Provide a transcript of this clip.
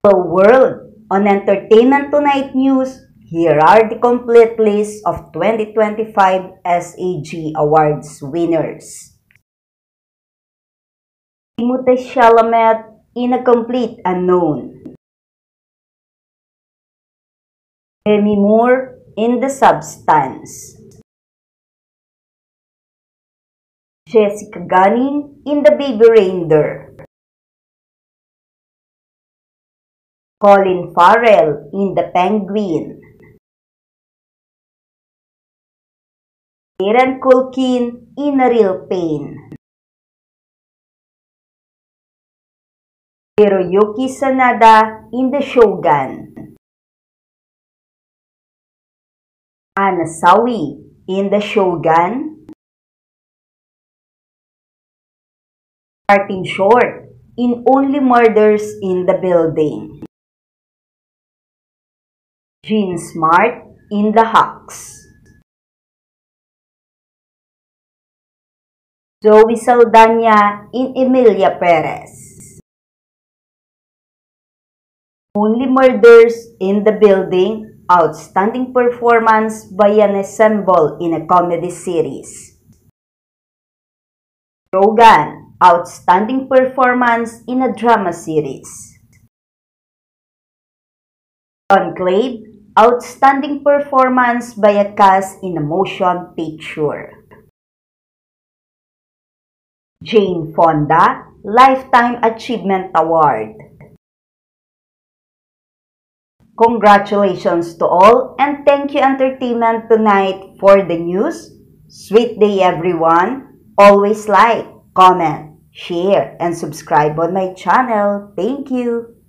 Hello world! On Entertainment Tonight News, here are the complete list of 2025 SAG Awards winners. Timothée Chalamet in A Complete Unknown. Demi Moore in The Substance. Jessica Gunning in The Baby Reindeer. Colin Farrell in The Penguin. Kieran Culkin in A Real Pain. Hiroyuki Sanada in The Shogun. Anna Sawai in The Shogun. Martin Short in Only Murders in the Building. Jean Smart in The Hawks. Zoe Saldana in Emilia Perez. Only Murders in the Building, outstanding performance by an ensemble in a comedy series. Shogun, outstanding performance in a drama series. Conclave, outstanding performance by a cast in a motion picture. Jane Fonda, Lifetime Achievement Award. Congratulations to all, and thank you Entertainment Tonight for the news. Sweet day everyone. Always like, comment, share, and subscribe on my channel. Thank you.